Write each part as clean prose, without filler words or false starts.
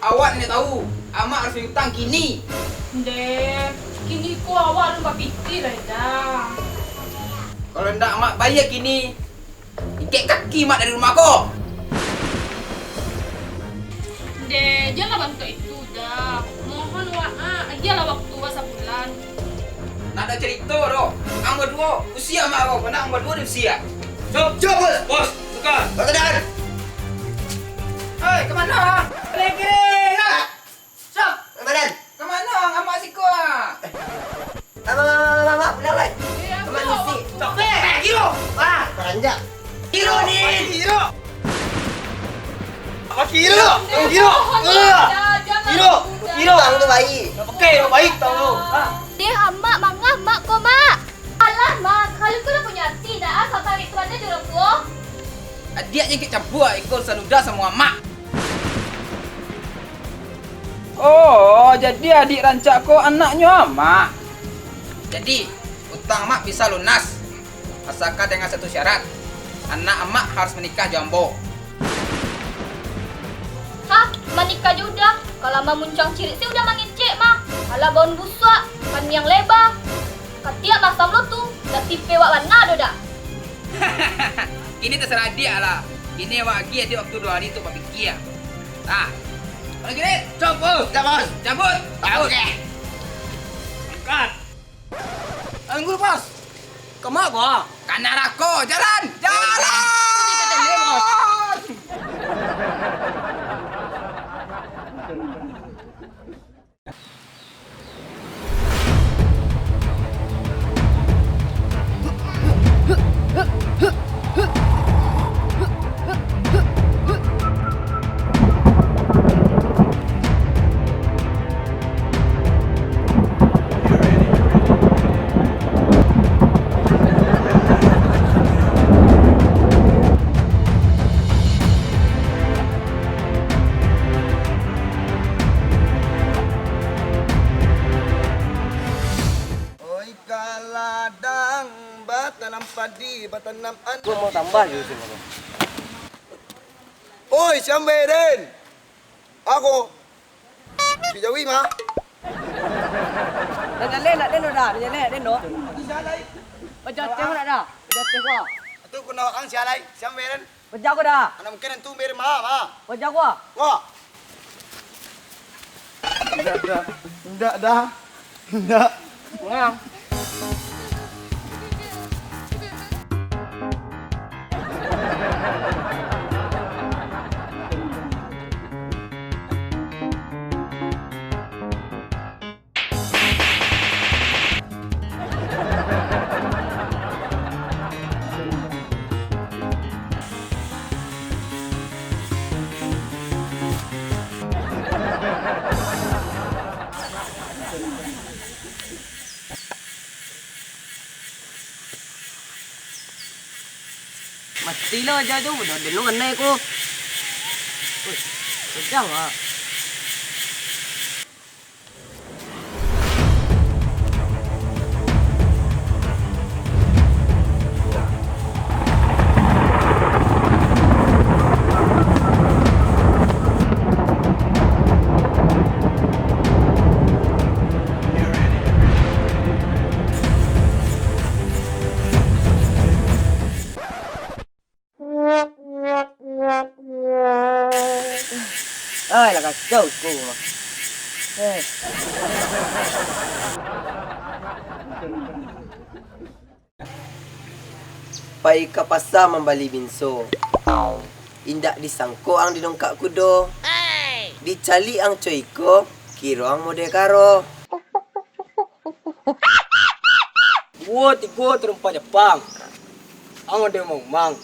awak ni tahu. Amak harus hutang kini. Dek, kini ko awak lupa pikir dah. Kalau ndak mak bayar kini, ikat kaki mak dari rumah kau. Dek, jangan bantu itu dah. Mohon wak, ajalah waktu masa bulan. Nak ada cerita doh. Ang berdua usia mak kau, kena ang berdua di usia. Jom, bos. Bos, tekan. Bertahan. Hei, ke mana? Kiri. Stop. Badan. Ke mana? Amak siku ah. Mama, pulang lagi. Kemana isi? Capek. Giro. Wah, beranjak. Giro ni. Giro. Apa Giro? Giro. Giro. Giro ang tu bayi. Okey, baik tahu. Dia mak mangah mak ko mak. Alah mak, kalau kau dah punya hati dah asal tarik tu aja jorok ko. Dia yang ikut campur ikut sanuda sama mak. Oh, jadi adik rancak kau anaknya mak. Jadi, utang mak bisa lunas. Asalkan dengan satu syarat. Anak emak harus menikah jambo. Hah, menikah juga. Kalau mau muncang cirit sih udah mangicik mah. Alah baun busak, kan yang lebar. Katia mah samlo tu, dah tipe wak warna do dah. Ini terserah dia lah. Ini wagi dia waktu 2 hari tu pak fikir. Ah. Kalau gini, cabut. Cabut. Okey. Angkat. Anggur bos. Kemak gua. Kanan aku, jalan. Oi kaladang batanam padi, batanam an. Gua mau tambah je sini. Oi, Syamberen. Aku. Pijawi mah. Nak len dah. Macam tengok nak dah. Dah tengok. Tu ku nak ang sialai, Syamberen. Kerja aku dah. Ana mungkin tu mere mah. Kerja aku. Wah. Enggak dah. Enggak. Ngam. Mestilah aja tu. Dah dengar kenai aku. Kejang ah. Ai là kacau aku mah. Pai ke pasar membeli binso. Indak disangko ang dinongkak kudo. Dicali ang coy ko, kiro ang mode karo. Gua tiga terumpa Jepang. Ang ada mang.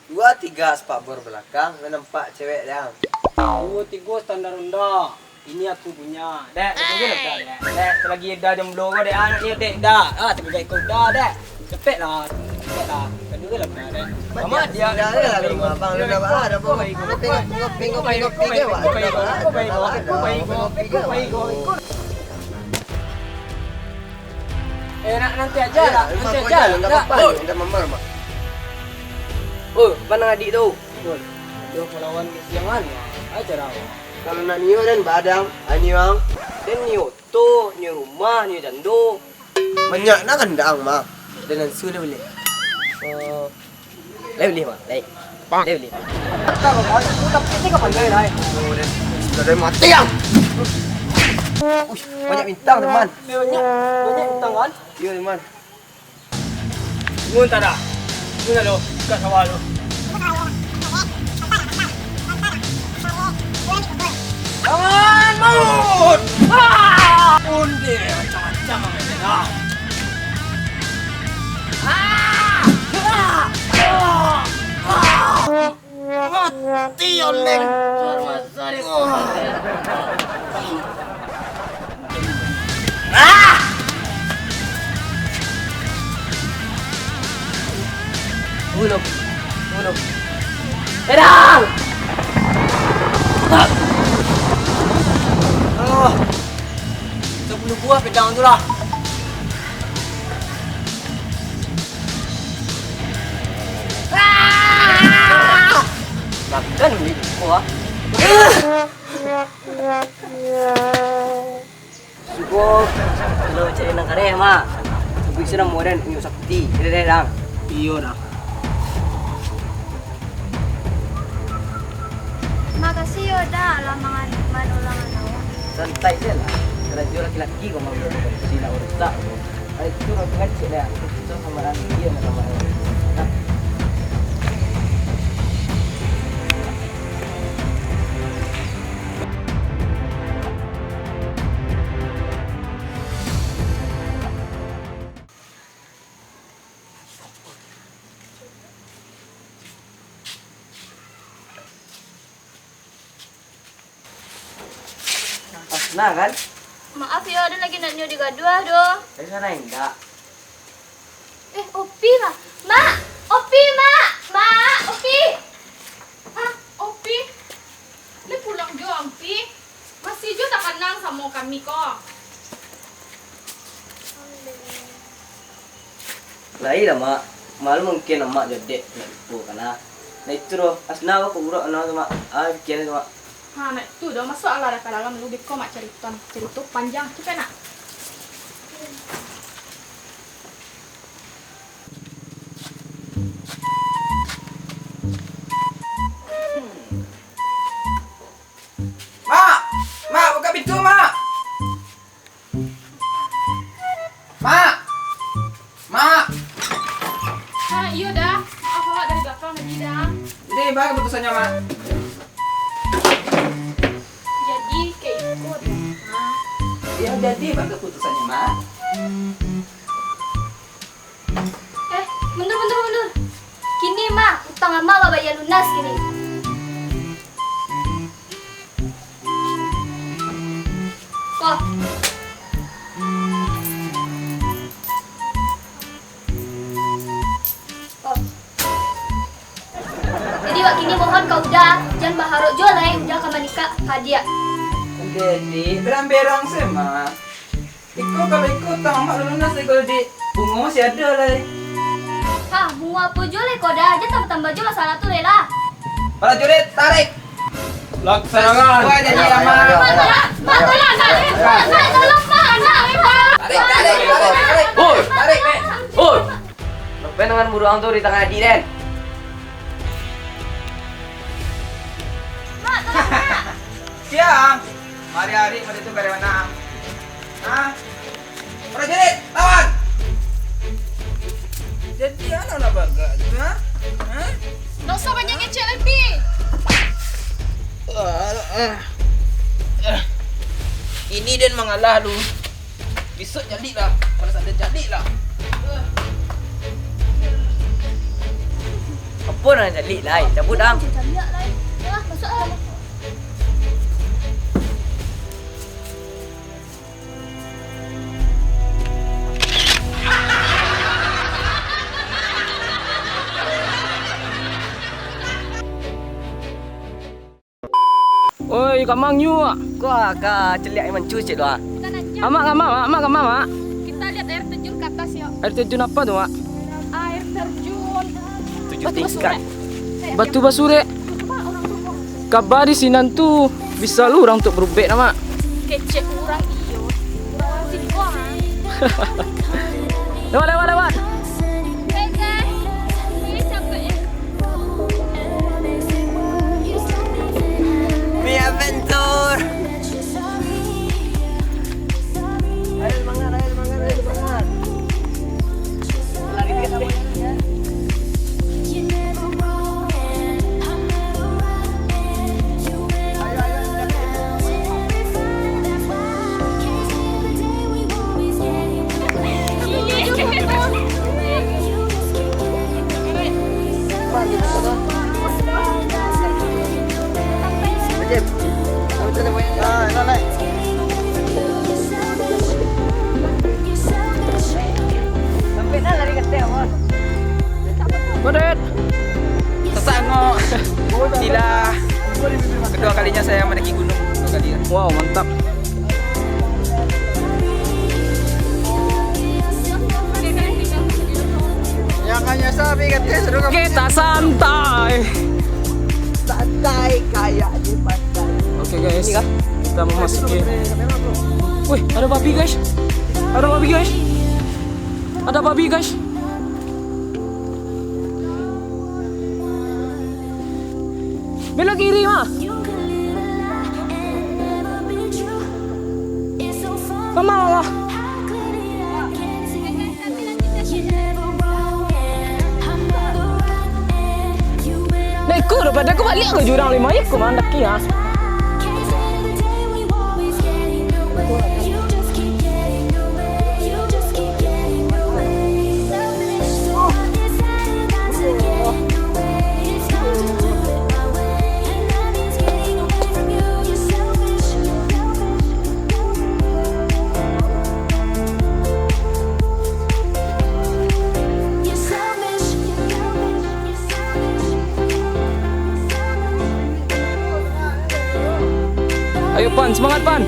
Dua tiga sepak bor belakang nampak cewek dah. Gua tiga standar rendah. Ini aku punya. Dek, tunggu dah dek. Dek, selagi dah jomblo kau dek anak ni dek dah. Tergegai kau dah dek. Cepet lah. Kedua lah dek. Mama dia dah lah rumah bang. Dah bah ada apa? Ngopi ke wak. Nanti aja lah. Nanti aja lah. Dah memar mak. Oh, mana adik tu? Betul. Dia melawan kesiangan. Aja dah. Kalau nak niu dan badang, niu dan niu tu, niu rumah, niu jando. Banyak nak kandang mah. Dan sudah boleh. Lai boleh mah, lai. Lai boleh. Tak kau kan? Ini kau pandai dah. Sudah dah mati yang. Banyak bintang teman. Banyak bintang kan? Ya teman. Ngun tak dah. Ngun lo. Kat sawah lo. Jangan maut! Undi macam-macam macam mati oleng. Bunuh. Pedang! Oh, 10 buah pedang tu lah. Makan ni buah. Cukup. Kalau cari nang kare mak. Bisa nak modern punya sakti. Dia dah. Iyo dah. Makasih Yoda lamangan manulangan awak. Santai je lah. Kalau dia laki-laki kau mau sila urus tak. Itu orang ngecek dah. Itu sama orang dia sama orang. Nah kan? Maaf ya, ada lagi nak nyu di gaduh doh. Dari sana enggak. Opi lah. Mak, Opi mak. Mak, Opi. Ah, Opi. Lu pulang jo, Opi. Masih jo tak kenal sama kami kok. Lain lah mak. Malu mungkin mak jadi nak itu karena. Nah itu loh. Asna aku urut anak sama. Kian sama. Ha, nak tu dah masuk ala dah dalam lu beko mak cerita panjang tu kan nak. Mak, buka pintu, Mak. Mak. Ha, iya dah. Maaf awak dari belakang lagi dah. Jadi bagaimana keputusannya, Mak? Jadi keikut. Ya jadi bagaimana keputusannya, Mak? Mundur. Kini mak, utang ama awak bayar lunas kini. Kok. Jadi wak kini mohon kau udah jangan baharuk jual udah kau menikah hadiah. Jadi berang-berang sih, Mak. Kalau ikut tang mak lunas kalau di bunga masih ada lah. Hah, bunga apa jual kau dah aja tambah jual salah tu lela. Para jurit tarik. Laksanakan. Wah jadi sama. Mak tolong nak. Nak tolong mak. Tarik. Oi, Tarik, Nek. oi. Lepas dengan buruang tu di tangan adik Den. Siang. Hari-hari pada itu dari mana? Hah? Para jurit, lawan. Jadi anak baga, ha? Hah? Tak usah banyak ngecek lebih. Ini dan mengalah lu. Besok jadi lah. Pada saat dia jadi lah. Apa nak jadi lai? Cabut dang. Jadiak lah. Ya, masuk lah. Oi, kamang nyu. Kau agak celiak iman cuci tu ah. Bukan aja. Amak, mak. Kita lihat air terjun ke atas ya. Air terjun apa tu, mak? Air terjun. 7 tingkat. Batu basure. Kabar di sinan tu bisa lu orang untuk berubek nama. Kece orang iyo. Orang sini gua. Lewat. Hey guys. Ini capek ya. Mi Adventure. Ayo semangat. Lari dikit apa ya? Badet. Sesangok. Gila. Kedua kalinya saya mendaki gunung. Kedua kali. Wow, mantap. Yang hanya sapi katanya seru kamu. Kita santai. Santai kayak di pantai. Oke guys, kita memasuki. Wih, ada babi guys. Ada babi guys. Belok kiri mah. Kemana? Neko daripada aku balik ke jurang 5 aku mandaki ya. Ayo Pan, semangat Pan.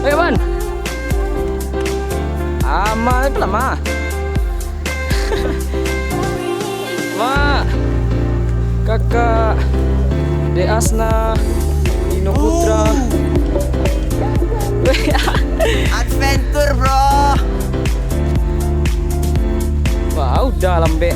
Ayo Pan. Ma, pelan Ma. Ma. Kakak De Asna Dino Putra. Adventure bro. Wah, udah lambe.